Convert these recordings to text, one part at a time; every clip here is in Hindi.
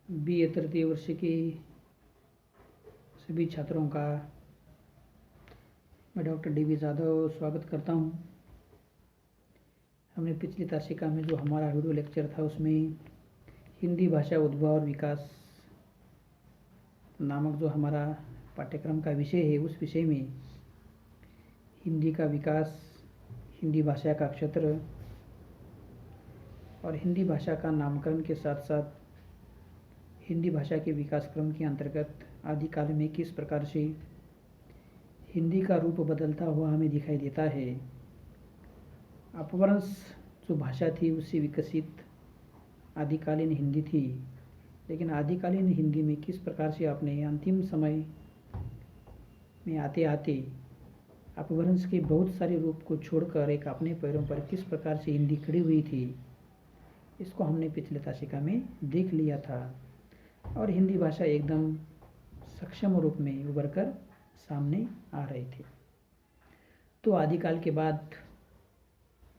BA तृतीय वर्ष के सभी छात्रों का मैं डॉक्टर DV यादव स्वागत करता हूं। हमने पिछली तासिका में जो हमारा वीडियो लेक्चर था उसमें हिंदी भाषा उद्भव और विकास नामक जो हमारा पाठ्यक्रम का विषय है, उस विषय में हिंदी का विकास, हिंदी भाषा का क्षेत्र और हिंदी भाषा का नामकरण के साथ साथ हिंदी भाषा के विकास क्रम के अंतर्गत आदिकाल में किस प्रकार से हिंदी का रूप बदलता हुआ हमें दिखाई देता है। अपभ्रंश जो भाषा थी उससे विकसित आदिकालीन हिंदी थी, लेकिन आदिकालीन हिंदी में किस प्रकार से अपने अंतिम समय में आते आते अपभ्रंश के बहुत सारे रूप को छोड़कर एक अपने पैरों पर किस प्रकार से हिंदी खड़ी हुई थी, इसको हमने पिछले तासिका में देख लिया था और हिंदी भाषा एकदम सक्षम रूप में उभर कर सामने आ रहे थे। तो आदिकाल के बाद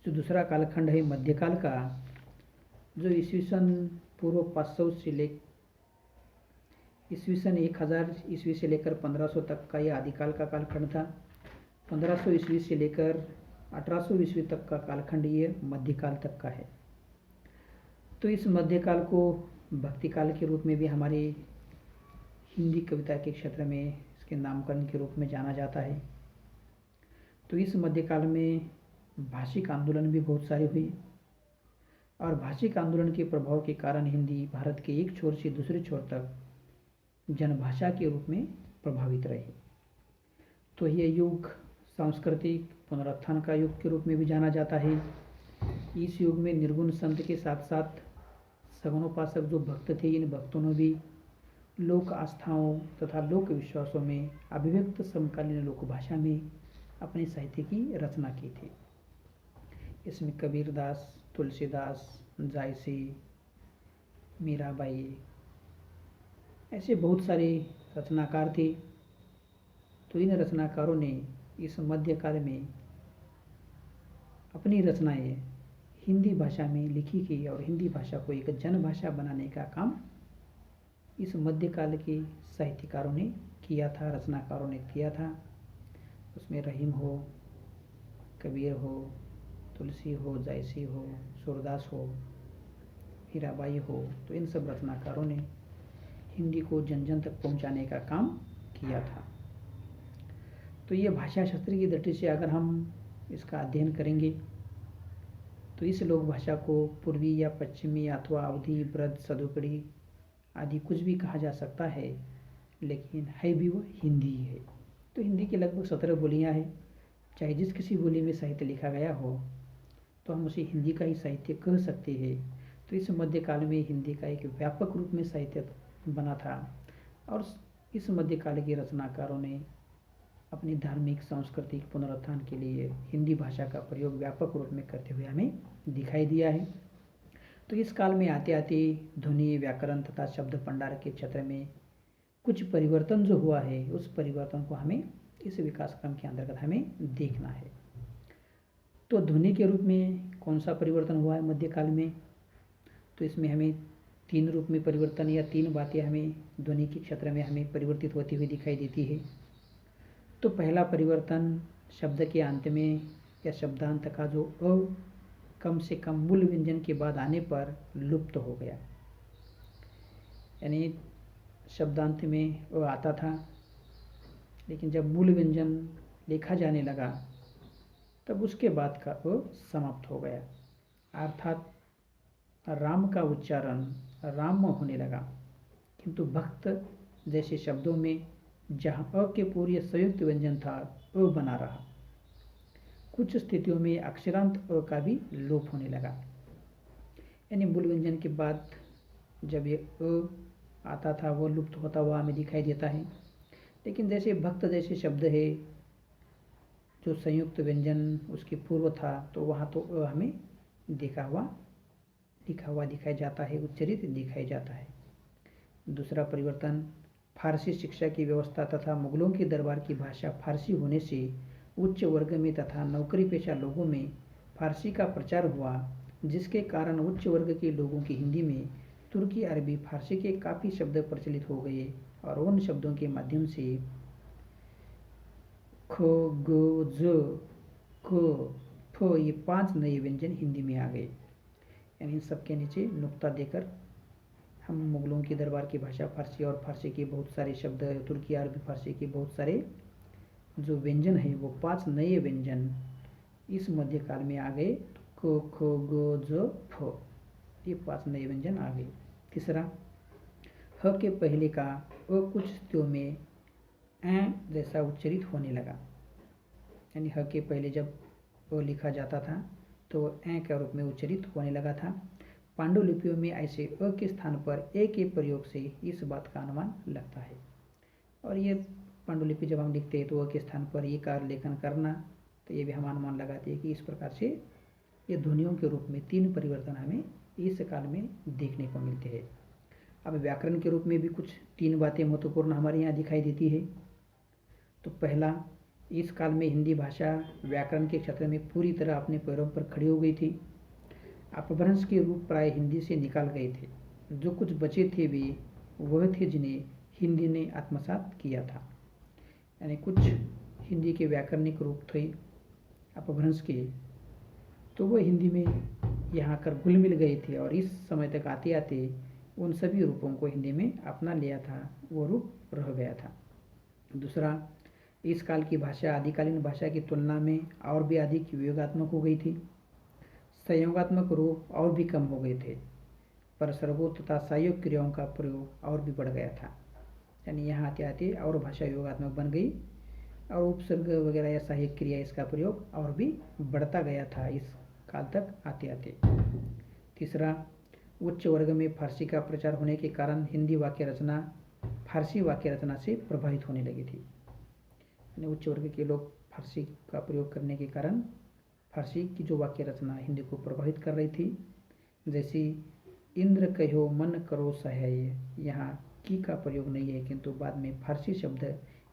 जो दूसरा कालखंड है मध्यकाल का, जो ईस्वीसन पूर्व 500 से ईस्वीसन 1000 ईस्वी से लेकर 1500 तक का यह आदिकाल का कालखंड था। 1500 ईस्वी से लेकर 1800 ईस्वी तक का कालखंड ये मध्यकाल तक का है। तो इस मध्यकाल को भक्ति काल के रूप में भी हमारे हिंदी कविता के क्षेत्र में इसके नामकरण के रूप में जाना जाता है। तो इस मध्यकाल में भाषिक आंदोलन भी बहुत सारे हुए और भाषिक आंदोलन के प्रभाव के कारण हिंदी भारत के एक छोर से दूसरे छोर तक जनभाषा के रूप में प्रभावित रही। तो यह युग सांस्कृतिक पुनरुत्थान का युग के रूप में भी जाना जाता है। इस युग में निर्गुण संत के साथ साथ सगुणोपासक जो भक्त थे, इन भक्तों ने भी लोक आस्थाओं तथा लोक विश्वासों में अभिव्यक्त समकालीन लोक भाषा में अपने साहित्य की रचना की थी। इसमें कबीरदास, तुलसीदास, जायसी, मीराबाई ऐसे बहुत सारे रचनाकार थे। तो इन रचनाकारों ने इस मध्यकाल में अपनी रचनाएं हिंदी भाषा में लिखी की और हिंदी भाषा को एक जनभाषा बनाने का काम इस मध्यकाल के साहित्यकारों ने किया था, रचनाकारों ने किया था। उसमें रहीम हो, कबीर हो, तुलसी हो, जायसी हो, सूरदास हो, हीराबाई हो, तो इन सब रचनाकारों ने हिंदी को जन जन तक पहुंचाने का काम किया था। तो ये भाषा शास्त्र की दृष्टि से अगर हम इसका अध्ययन करेंगे तो इस लोक भाषा को पूर्वी या पश्चिमी अथवा अवधी, ब्रज, सदुकड़ी आदि कुछ भी कहा जा सकता है, लेकिन है भी वो हिंदी ही है। तो हिंदी की लगभग 17 बोलियाँ हैं। चाहे जिस किसी बोली में साहित्य लिखा गया हो तो हम उसे हिंदी का ही साहित्य कह सकते हैं। तो इस मध्यकाल में हिंदी का एक व्यापक रूप में साहित्य बना था और इस मध्यकाल के रचनाकारों ने अपनी धार्मिक सांस्कृतिक पुनरुत्थान के लिए हिंदी भाषा का प्रयोग व्यापक रूप में करते हुए हमें दिखाई दिया है। तो इस काल में आते आते ध्वनि, व्याकरण तथा शब्द भंडार के क्षेत्र में कुछ परिवर्तन जो हुआ है, उस परिवर्तन को हमें इस विकास क्रम के अंतर्गत हमें देखना है। तो ध्वनि के रूप में कौन सा परिवर्तन हुआ है मध्यकाल में, तो इसमें हमें 3 रूप में परिवर्तन या 3 बातें हमें ध्वनि के क्षेत्र में हमें परिवर्तित होती हुई दिखाई देती है। तो पहला परिवर्तन शब्द के अंत में या शब्दांत का जो अ कम से कम मूल व्यंजन के बाद आने पर लुप्त हो गया। यानी शब्दांत में अ आता था, लेकिन जब मूल व्यंजन लिखा जाने लगा तब उसके बाद का अ समाप्त हो गया। अर्थात राम का उच्चारण राम होने लगा, किंतु भक्त जैसे शब्दों में जहाँ अ के पूर्व संयुक्त व्यंजन था, अ बना रहा। कुछ स्थितियों में अक्षरांत अ का भी लोप होने लगा। यानी मूल व्यंजन के बाद जब ये अ आता था वो लुप्त होता हुआ हमें दिखाई देता है। लेकिन जैसे भक्त जैसे शब्द है, जो संयुक्त व्यंजन उसके पूर्व था, तो वहाँ तो अ हमें लिखा हुआ दिखाई जाता है, उच्चरित दिखाई जाता है। दूसरा परिवर्तन फारसी शिक्षा की व्यवस्था तथा मुगलों के दरबार की भाषा फारसी होने से उच्च वर्ग में तथा नौकरी पेशा लोगों में फारसी का प्रचार हुआ, जिसके कारण उच्च वर्ग के लोगों की हिंदी में तुर्की, अरबी, फारसी के काफ़ी शब्द प्रचलित हो गए और उन शब्दों के माध्यम से ख, ग, ज, क, फ ये 5 नए व्यंजन हिंदी में आ गए। यानी इन सबके नीचे नुक्ता देकर हम मुगलों की दरबार की भाषा फारसी और फारसी के बहुत सारे शब्द, तुर्की, अरबी, फारसी के बहुत सारे जो व्यंजन है वो 5 नए व्यंजन इस मध्यकाल में आ गए। क, ख, ग, ज, फ ये 5 नए व्यंजन आ गए। तीसरा, ह के पहले का अ कुछ स्थितियों में ए जैसा उच्चरित होने लगा। यानी ह के पहले जब अ लिखा जाता था तो ए के रूप में उच्चरित होने लगा था। पांडुलिपियों में ऐसे अ के स्थान पर ए के प्रयोग से इस बात का अनुमान लगता है। और ये पांडुलिपि जब हम लिखते हैं तो अ के स्थान पर ये का लेखन करना, तो ये भी हम अनुमान लगाते हैं कि इस प्रकार से ये ध्वनियों के रूप में 3 परिवर्तन हमें इस काल में देखने को मिलते हैं। अब व्याकरण के रूप में भी कुछ 3 बातें महत्वपूर्ण हमारे यहाँ दिखाई देती है। तो पहला, इस काल में हिंदी भाषा व्याकरण के क्षेत्र में पूरी तरह अपने पैरों पर खड़ी हो गई थी। अपभ्रंश के रूप प्राय हिंदी से निकाल गए थे। जो कुछ बचे थे वे वह थे जिन्हें हिंदी ने आत्मसात किया था। यानी कुछ हिंदी के व्याकरणिक रूप थे अपभ्रंश के, तो वो हिंदी में यहाँ कर घुल मिल गए थे और इस समय तक आते आते उन सभी रूपों को हिंदी में अपना लिया था, वो रूप रह गया था। दूसरा, इस काल की भाषा आदिकालीन भाषा की तुलना में और भी अधिक वियोगात्मक हो गई थी। संयोगात्मक रूप और भी कम हो गए थे, पर सर्वो तथा सहायक क्रियाओं का प्रयोग और भी बढ़ गया था। यानी यहाँ आते आते और भाषा योगात्मक बन गई और उपसर्ग वगैरह या सहायक क्रिया इसका प्रयोग और भी बढ़ता गया था इस काल तक आते आते। तीसरा, उच्च वर्ग में फारसी का प्रचार होने के कारण हिंदी वाक्य रचना फारसी वाक्य रचना से प्रभावित होने लगी थी। यानी उच्च वर्ग के लोग फारसी का प्रयोग करने के कारण फारसी की जो वाक्य रचना हिंदी को प्रभावित कर रही थी। जैसे इंद्र कहो मन करो सहाय, यहाँ की का प्रयोग नहीं है, किंतु बाद में फारसी शब्द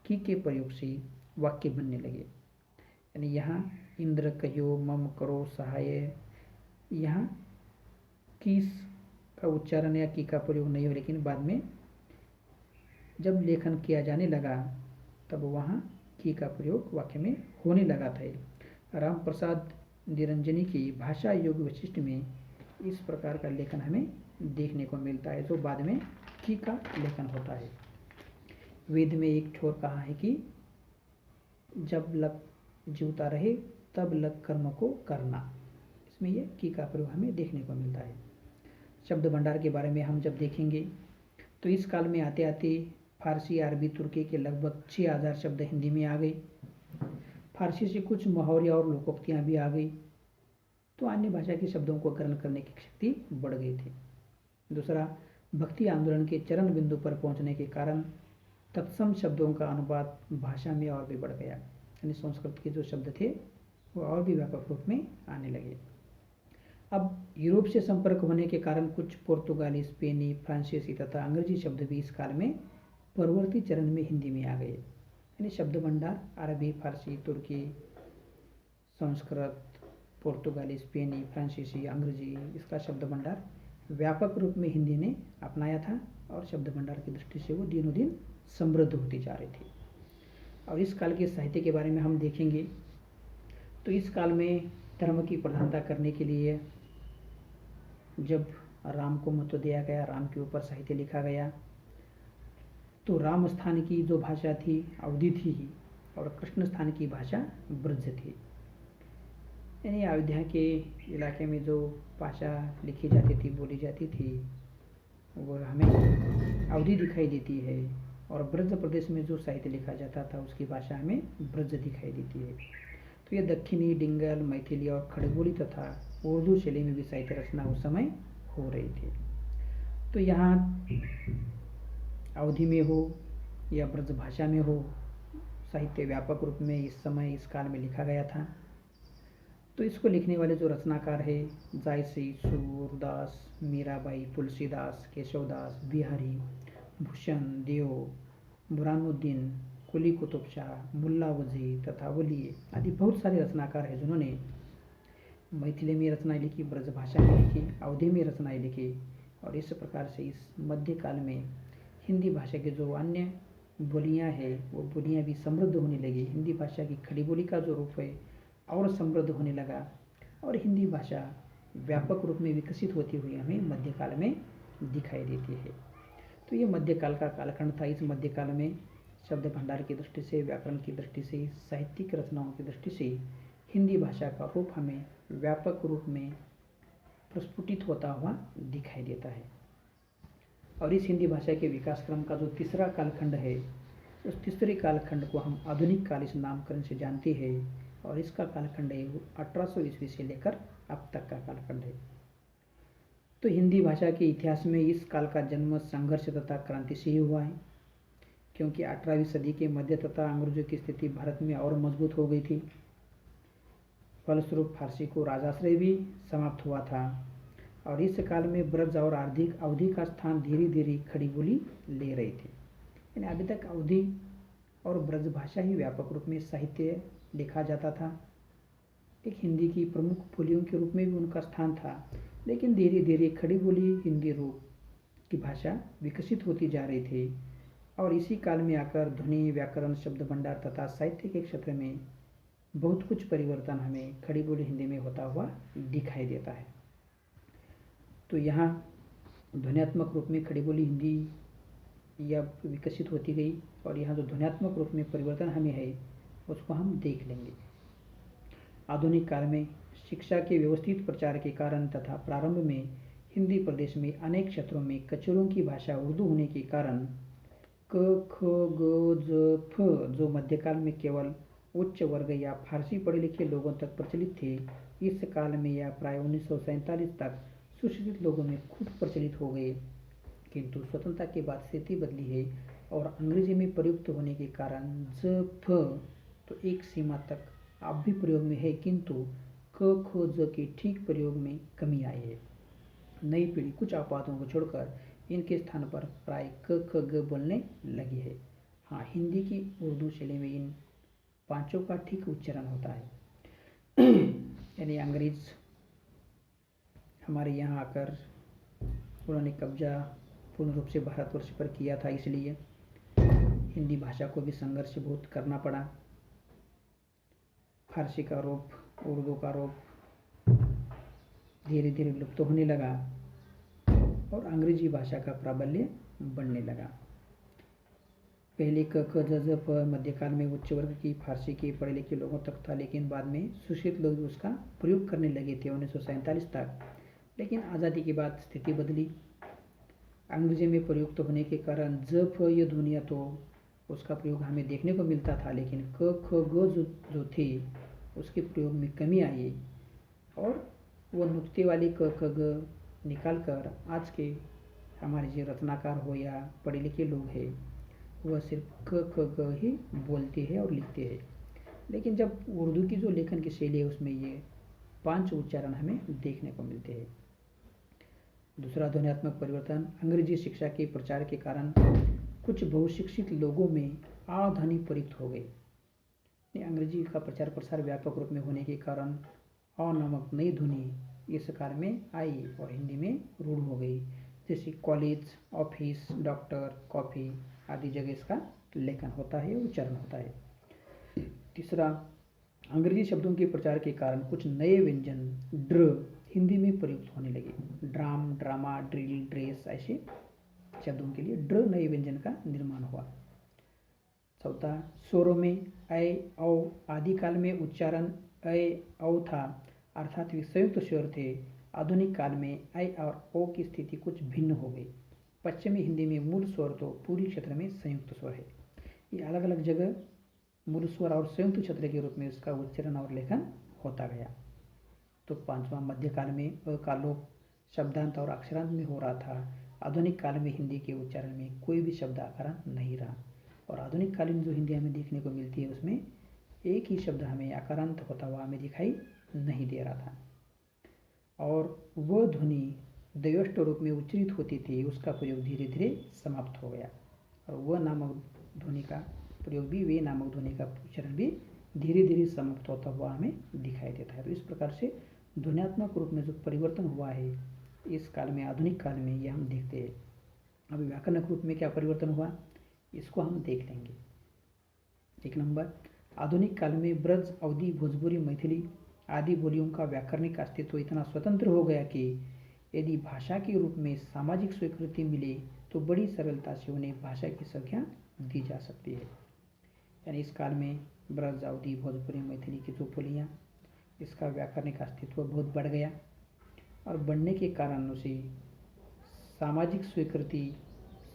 की के प्रयोग से वाक्य बनने लगे। यानी यहाँ इंद्र कहो मम करो सहाय, यहाँ किस का उच्चारण या की का प्रयोग नहीं हो, लेकिन बाद में जब लेखन किया जाने लगा तब वहाँ की का प्रयोग वाक्य में होने लगा था। राम प्रसाद निरंजनी की भाषा योग विशिष्ट में इस प्रकार का लेखन हमें देखने को मिलता है, जो बाद में की का लेखन होता है। वेद में एक छोर कहा है कि जब लग जीवता रहे तब लग कर्म को करना, इसमें ये की का प्रयोग हमें देखने को मिलता है। शब्द भंडार के बारे में हम जब देखेंगे तो इस काल में आते आते फारसी, अरबी, तुर्की के लगभग 6000 शब्द हिंदी में आ गए। फारसी से कुछ मुहावरे और लोकोक्तियाँ भी आ गई, तो अन्य भाषा के शब्दों को ग्रहण करने की शक्ति बढ़ गई थी। दूसरा, भक्ति आंदोलन के चरम बिंदु पर पहुंचने के कारण तत्सम शब्दों का अनुवाद भाषा में और भी बढ़ गया। यानी संस्कृत के जो शब्द थे वो और भी व्यापक रूप में आने लगे। अब यूरोप से संपर्क होने के कारण कुछ पुर्तगाली, स्पेनी, फ्रांसीसी तथा अंग्रेजी शब्द भी इस काल में परवर्ती चरण में हिंदी में आ गए। यानी शब्द भंडार अरबी, फारसी, तुर्की, संस्कृत, पुर्तगाली, स्पेनी, फ्रांसीसी, अंग्रेजी, इसका शब्द भंडार व्यापक रूप में हिंदी ने अपनाया था और शब्द भंडार की दृष्टि से वो दिनों दिन समृद्ध होती जा रही थी। और इस काल के साहित्य के बारे में हम देखेंगे तो इस काल में धर्म की प्रधानता करने के लिए जब राम को महत्व दिया गया, राम के ऊपर साहित्य लिखा गया, तो राम स्थान की जो भाषा थी अवधी थी और कृष्ण स्थान की भाषा ब्रज थी। यानी अयोध्या के इलाके में जो भाषा लिखी जाती थी, बोली जाती थी, वह हमें अवधी दिखाई देती है और ब्रज प्रदेश में जो साहित्य लिखा जाता था उसकी भाषा हमें ब्रज दिखाई देती है। तो ये दक्षिणी, डिंगल, मैथिली और खड़गोली तथा उर्दू शैली में भी साहित्य रचना उस समय हो रही थी। तो यहाँ अवधी में हो या ब्रज भाषा में हो, साहित्य व्यापक रूप में इस समय इस काल में लिखा गया था। तो इसको लिखने वाले जो रचनाकार है जायसी, सूरदास, मीराबाई, तुलसीदास, केशवदास, बिहारी, भूषण देव, बुरहानुद्दीन, कुली कुतुब शाह, मुल्ला वजी तथा वली आदि बहुत सारे रचनाकार हैं जिन्होंने मैथिली में रचनाएं लिखी, ब्रज भाषा में लिखी, अवधी में रचनाएं लिखी और इस प्रकार से इस मध्यकाल में हिंदी भाषा के जो अन्य बोलियां हैं वो बोलियां भी समृद्ध होने लगी। हिंदी भाषा की खड़ी बोली का जो रूप है और समृद्ध होने लगा और हिंदी भाषा व्यापक रूप में विकसित होती हुई हमें मध्यकाल में दिखाई देती है। तो ये मध्यकाल का कालखंड था। इस मध्यकाल में शब्द भंडार की दृष्टि से, व्याकरण की दृष्टि से, साहित्यिक रचनाओं की दृष्टि से हिंदी भाषा का रूप हमें व्यापक रूप में प्रस्फुटित होता हुआ दिखाई देता है। और इस हिंदी भाषा के विकास क्रम का जो तीसरा कालखंड है, उस तीसरे कालखंड को हम आधुनिक काल इस नामकरण से जानते हैं और इसका कालखंड है 1800 ईस्वी से लेकर अब तक का कालखंड है। तो हिंदी भाषा के इतिहास में इस काल का जन्म संघर्ष तथा क्रांति से ही हुआ है, क्योंकि 18वीं सदी के मध्य तथा अंग्रेजों की स्थिति भारत में और मजबूत हो गई थी। फलस्वरूप फारसी को राजाश्रय भी समाप्त हुआ था और इस काल में ब्रज और आर्थिक अवधि का स्थान धीरे धीरे खड़ी बोली ले रही थी। यानी अभी तक अवधि और ब्रज भाषा ही व्यापक रूप में साहित्य लिखा जाता था। एक हिंदी की प्रमुख बोलियों के रूप में भी उनका स्थान था, लेकिन धीरे धीरे खड़ी बोली हिंदी रूप की भाषा विकसित होती जा रही थी और इसी काल में आकर ध्वनि, व्याकरण, शब्द भंडार तथा साहित्य के क्षेत्र में बहुत कुछ परिवर्तन हमें खड़ी बोली हिंदी में होता हुआ दिखाई देता है। तो यहाँ ध्वन्यात्मक रूप में खड़ी बोली हिंदी या विकसित होती गई और यहाँ जो ध्वन्यात्मक रूप में परिवर्तन हमें है उसको हम देख लेंगे। आधुनिक काल में शिक्षा के व्यवस्थित प्रचार के कारण तथा प्रारंभ में हिंदी प्रदेश में अनेक क्षेत्रों में कचरों की भाषा उर्दू होने के कारण क, ख, ग, ज, फ जो मध्यकाल में केवल उच्च वर्ग या फारसी पढ़े लिखे लोगों तक प्रचलित थे, इस काल में या प्राय 1947 तक सुशिक्षित लोगों में खूब प्रचलित हो गए। किंतु स्वतंत्रता के बाद स्थिति बदली है और अंग्रेजी में प्रयुक्त होने के कारण ज, फ तो एक सीमा तक अब भी प्रयोग में है, किंतु क, ख, ज के ठीक प्रयोग में कमी आई है। नई पीढ़ी कुछ अपवादों को छोड़कर इनके स्थान पर प्राय क, ख, ग बोलने लगी है। हाँ, हिंदी की उर्दू शैली में इन पांचों का ठीक उच्चारण होता है। यानी अंग्रेज हमारे यहाँ आकर उन्होंने कब्जा पूर्ण रूप से भारतवर्ष पर किया था, इसलिए हिंदी भाषा को भी संघर्ष बहुत करना पड़ा। फारसी का रूप, उर्दू का रूप धीरे धीरे विलुप्त होने लगा और अंग्रेजी भाषा का प्राबल्य बढ़ने लगा। पहले क, ख, ज, फ मध्यकाल में उच्च वर्ग की फारसी के पढ़े लिखे लोगों तक था, लेकिन बाद में सुशिक्षित लोग भी उसका प्रयोग करने लगे थे 1947 तक। लेकिन आज़ादी के बाद स्थिति बदली। अंग्रेजी में प्रयुक्त होने के कारण ज, फ ये ध्वनियाँ तो उसका प्रयोग हमें देखने को मिलता था, लेकिन क, ख, ग जो थे उसके प्रयोग में कमी आई और वो नुक्ते वाली क, ख, ग निकाल कर आज के हमारे जो रचनाकार हो या पढ़े लिखे लोग हैं वह सिर्फ क, ख, ग ही बोलते हैं और लिखते हैं। लेकिन जब उर्दू की जो लेखन की शैली है उसमें ये 5 उच्चारण हमें देखने को मिलते हैं। दूसरा ध्वन्यात्मक परिवर्तन, अंग्रेजी शिक्षा के प्रचार के कारण कुछ बहुशिक्षित लोगों में आ ध्वनि प्रयुक्त हो गई। अंग्रेजी का प्रचार प्रसार व्यापक रूप में होने के कारण अ नामक नई ध्वनि इस काल में आई और हिंदी में रूढ़ हो गई, जैसे कॉलेज, ऑफिस, डॉक्टर, कॉफी आदि जगह इसका लेखन होता है, उच्चारण होता है। तीसरा, अंग्रेजी शब्दों के प्रचार के कारण कुछ नए व्यंजन ड्र हिंदी में प्रयुक्त होने लगे। ड्राम, ड्रामा, ड्रिल, ड्रेस ऐसे शब्दों के लिए ड्र नए व्यंजन का निर्माण हुआ। चौथा, स्वरों में ऐ, औ आदि काल में उच्चारण ऐ, औ था, अर्थात वे संयुक्त स्वर थे। आधुनिक काल में ऐ और ओ की स्थिति कुछ भिन्न हो गई। पश्चिमी हिंदी में मूल स्वर तो पूरी क्षेत्र में संयुक्त स्वर है। ये अलग अलग जगह मूल स्वर और संयुक्त क्षेत्र के रूप में इसका उच्चारण और लेखन होता गया। तो पांचवा, मध्यकाल में अ का लोप शब्दांत और अक्षरांत में हो रहा था। आधुनिक काल में हिंदी के उच्चारण में कोई भी शब्द आकारांत नहीं रहा और आधुनिक कालीन जो हिंदी हमें देखने को मिलती है उसमें एक ही शब्द हमें आकारांत होता हुआ हमें दिखाई नहीं दे रहा था और वह ध्वनि दयोष्ट रूप में उच्चरित होती थी, उसका प्रयोग धीरे धीरे समाप्त हो गया और वह नामक ध्वनि का प्रयोग भी, वे नामक ध्वनि का उच्चारण भी धीरे धीरे समाप्त होता हुआ हमें दिखाई देता है। तो इस प्रकार से ध्वन्यात्मक रूप में जो परिवर्तन हुआ है इस काल में, आधुनिक काल में ये हम देखते हैं। अभी व्याकरणिक रूप में क्या परिवर्तन हुआ इसको हम देख लेंगे। 1 नंबर, आधुनिक काल में ब्रज, अवधी, भोजपुरी, मैथिली आदि बोलियों का व्याकरणिक अस्तित्व इतना स्वतंत्र हो गया कि यदि भाषा के रूप में सामाजिक स्वीकृति मिले तो बड़ी सरलता से उन्हें भाषा की संज्ञा दी जा सकती है। यानी इस काल में ब्रज, अवधी, भोजपुरी, मैथिली की जो बोलियाँ, इसका व्याकरणिक अस्तित्व बहुत बढ़ गया और बढ़ने के कारण उसे सामाजिक स्वीकृति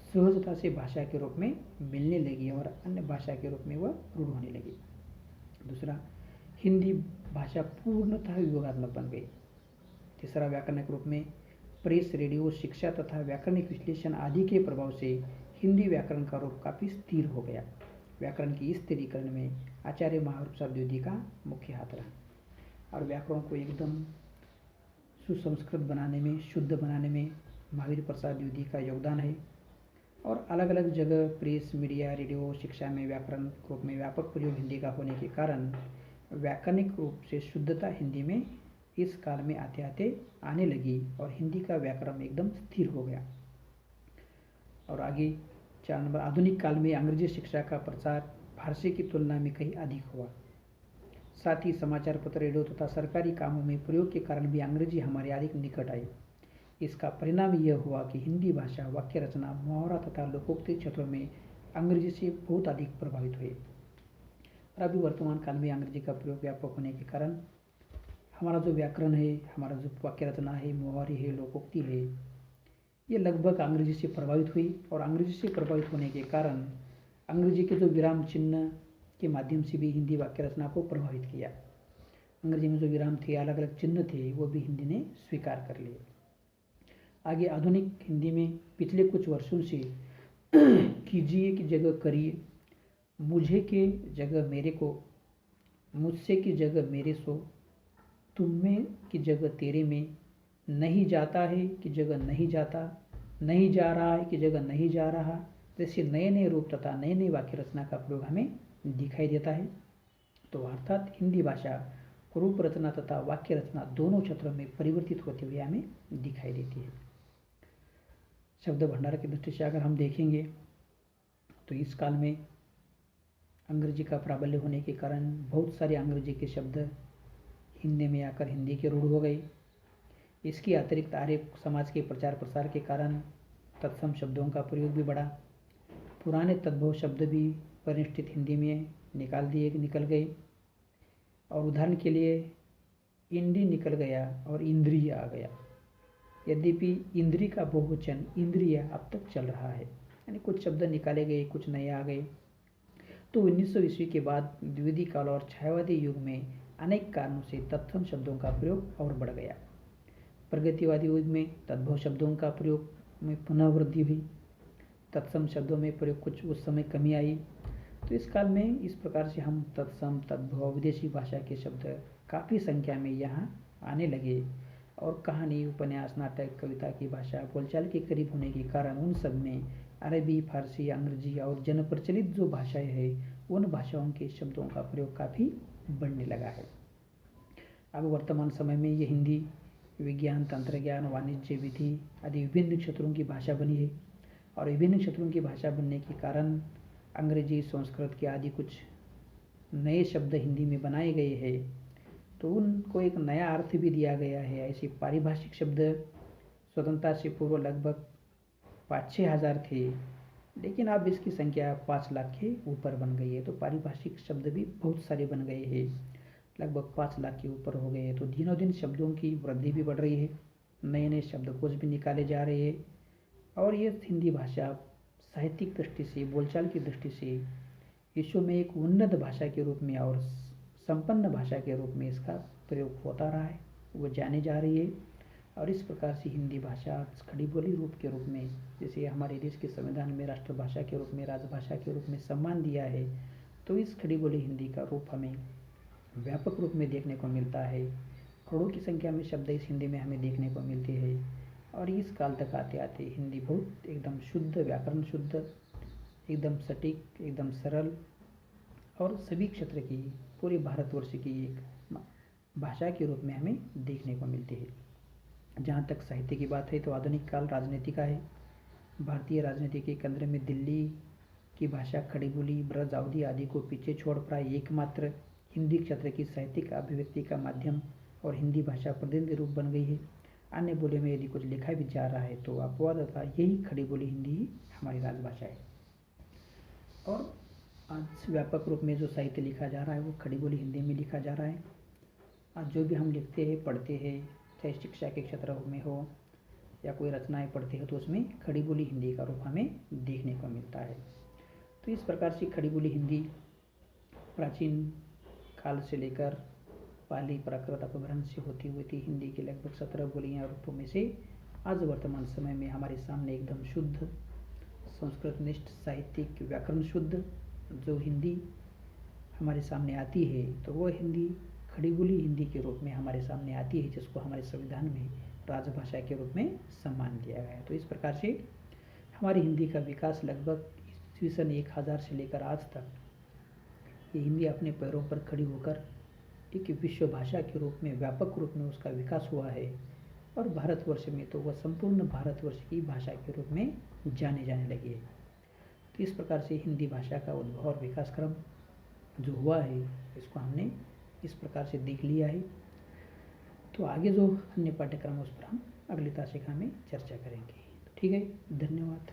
सहजता से भाषा के रूप में मिलने लगी और अन्य भाषा के रूप में वह रूढ़ होने लगी। दूसरा, हिंदी भाषा पूर्णतः वियोगात्मक बन गई। तीसरा, व्याकरणिक रूप में प्रेस, रेडियो, शिक्षा तथा व्याकरणिक विश्लेषण आदि के प्रभाव से हिंदी व्याकरण का रूप काफ़ी स्थिर हो गया। व्याकरण की इस स्थिरीकरण में आचार्य महारूप शब्दवेदी का मुख्य हाथ रहा और व्याकरण को एकदम सुसंस्कृत बनाने में, शुद्ध बनाने में महावीर प्रसाद द्विवेदी का योगदान है। और अलग अलग जगह प्रेस, मीडिया, रेडियो, शिक्षा में व्याकरण रूप में व्यापक प्रयोग हिंदी का होने के कारण व्याकरणिक रूप से शुद्धता हिंदी में इस काल में आते आते आने लगी और हिंदी का व्याकरण एकदम स्थिर हो गया। और आगे 4 नंबर, आधुनिक काल में अंग्रेजी शिक्षा का प्रचार फारसी की तुलना में कहीं अधिक हुआ। साथ ही समाचार पत्र, रेडियो तथा सरकारी कामों में प्रयोग के कारण भी अंग्रेजी हमारे अधिक निकट आई। इसका परिणाम यह हुआ कि हिंदी भाषा वाक्य रचना, मुहावरा तथा लोकोक्ति क्षेत्रों में अंग्रेजी से बहुत अधिक प्रभावित हुई। और अभी वर्तमान काल में अंग्रेजी का प्रयोग व्यापक होने के कारण हमारा जो व्याकरण है, हमारा जो वाक्य रचना है, मुहावरे है, लोकोक्ति है, ये लगभग अंग्रेजी से प्रभावित हुई। और अंग्रेजी से प्रभावित होने के कारण अंग्रेजी के जो विराम चिन्ह के माध्यम से भी हिंदी वाक्य रचना को प्रभावित किया। अंग्रेजी में जो विराम थे, अलग अलग चिन्ह थे, वो भी हिंदी ने स्वीकार कर लिए। आगे आधुनिक हिंदी में पिछले कुछ वर्षों से कीजिए की जगह करिए, मुझे के जगह मेरे को, मुझसे की जगह मेरे सो, तुम में की जगह तेरे में, नहीं जाता है की जगह नहीं जाता, नहीं जा रहा है की जगह नहीं जा रहा, जैसे नए नए रूप तथा नए नए वाक्य रचना का प्रयोग हमें दिखाई देता है। तो अर्थात हिंदी भाषा रूप रचना तथा वाक्य रचना दोनों क्षेत्रों में परिवर्तित होते हुए हमें दिखाई देती है। शब्द भंडार की दृष्टि से अगर हम देखेंगे तो इस काल में अंग्रेजी का प्राबल्य होने के कारण बहुत सारे अंग्रेजी के शब्द हिंदी में आकर हिंदी के रूढ़ हो गए। इसके अतिरिक्त आर्य समाज के प्रचार प्रसार के कारण तत्सम शब्दों का प्रयोग भी बढ़ा। पुराने तद्भव शब्द भी परिष्कृत हिंदी में निकल गए। और उदाहरण के लिए इंडी निकल गया और इंद्रिय आ गया। यद्यपि इंद्री का बहुवचन इंद्रिय अब तक चल रहा है, यानी कुछ शब्द निकाले गए, कुछ नए आ गए। तो 1900 ईस्वी के बाद द्विवेदी काल और छायावादी युग में अनेक कारणों से तत्सम शब्दों का प्रयोग और बढ़ गया। प्रगतिवादी युग में तद्भव शब्दों का प्रयोग में पुनः वृद्धि हुई, तत्सम शब्दों में प्रयोग कुछ उस समय कमी आई। तो इस काल में इस प्रकार से हम तत्सम, तद्भव, विदेशी भाषा के शब्द काफ़ी संख्या में यहाँ आने लगे और कहानी, उपन्यास, नाटक, कविता की भाषा बोलचाल के करीब होने के कारण उन सब में अरबी, फारसी, अंग्रेजी और जनप्रचलित जो भाषाएं हैं उन भाषाओं के शब्दों का प्रयोग काफ़ी बढ़ने लगा है। अब वर्तमान समय में ये हिंदी विज्ञान, तंत्रज्ञान, वाणिज्य, विधि आदि विभिन्न क्षेत्रों की भाषा बनी है। और विभिन्न क्षेत्रों की भाषा बनने के कारण अंग्रेजी, संस्कृत के आदि कुछ नए शब्द हिंदी में बनाए गए हैं, तो उनको एक नया अर्थ भी दिया गया है। ऐसे पारिभाषिक शब्द स्वतंत्रता से पूर्व लगभग 5-6 हज़ार थे, लेकिन अब इसकी संख्या 5 लाख के ऊपर बन गई है। तो पारिभाषिक शब्द भी बहुत सारे बन गए हैं, लगभग 5 लाख के ऊपर हो गए हैं। तो दिनों दिन शब्दों की वृद्धि भी बढ़ रही है, नए नए शब्दकोश भी निकाले जा रहे हैं। और ये हिंदी भाषा साहित्यिक दृष्टि से, बोलचाल की दृष्टि से विश्व में एक उन्नत भाषा के रूप में और संपन्न भाषा के रूप में इसका प्रयोग होता रहा है, वो जाने जा रही है। और इस प्रकार से हिंदी भाषा खड़ी बोली रूप के रूप में, जैसे हमारे देश के संविधान में राष्ट्रभाषा के रूप में, राजभाषा के रूप में सम्मान दिया है, तो इस खड़ी बोली हिंदी का रूप हमें व्यापक रूप में देखने को मिलता है। करोड़ों की संख्या में शब्द इस हिंदी में हमें देखने को मिलते हैं। और इस काल तक आते आते हिंदी बहुत एकदम शुद्ध, व्याकरण शुद्ध, एकदम सटीक, एकदम सरल और सभी क्षेत्र की, पूरे भारतवर्ष की एक भाषा के रूप में हमें देखने को मिलती है। जहाँ तक साहित्य की बात है तो आधुनिक काल राजनीति का है। भारतीय राजनीति के केंद्र में दिल्ली की भाषा खड़ी बोली, ब्रज, अवधी आदि को पीछे छोड़ प्राय एकमात्र हिंदी क्षेत्र की साहित्यिक अभिव्यक्ति का माध्यम और हिंदी भाषा प्रतिनिधि रूप बन गई है। अन्य बोलियों में यदि कुछ लिखा भी जा रहा है तो अपवाद था, यही खड़ी बोली हिंदी ही हमारी राजभाषा है। और आज व्यापक रूप में जो साहित्य लिखा जा रहा है वो खड़ी बोली हिंदी में लिखा जा रहा है। आज जो भी हम लिखते हैं, पढ़ते हैं, चाहे शिक्षा के क्षेत्र में हो या कोई रचनाएं पढ़ते हैं, तो उसमें खड़ी बोली हिंदी का रूप हमें देखने को मिलता है। तो इस प्रकार से खड़ी बोली हिंदी प्राचीन काल से लेकर पाली, प्राकृत, अपभ्रंश से होती हुई थी हिंदी की लगभग 17 बोलियां रूपों में से आज वर्तमान समय में हमारे सामने एकदम शुद्ध संस्कृतनिष्ठ साहित्यिक व्याकरण शुद्ध जो हिंदी हमारे सामने आती है, तो वह हिंदी खड़ी बोली हिंदी के रूप में हमारे सामने आती है, जिसको हमारे संविधान में राजभाषा के रूप में सम्मान दिया गया है। तो इस प्रकार से हमारी हिंदी का विकास लगभग ईस्वी सन 1000 से लेकर आज तक ये हिंदी अपने पैरों पर खड़ी होकर एक विश्व भाषा के रूप में व्यापक रूप में उसका विकास हुआ है। और भारतवर्ष में तो वह संपूर्ण भारतवर्ष की भाषा के रूप में जाने जाने लगी है। तो इस प्रकार से हिंदी भाषा का उद्भव और विकास क्रम जो हुआ है, इसको हमने इस प्रकार से देख लिया है। तो आगे जो अन्य पाठ्यक्रम उस पर हम अगली तासिका में चर्चा करेंगे। तो ठीक है, धन्यवाद।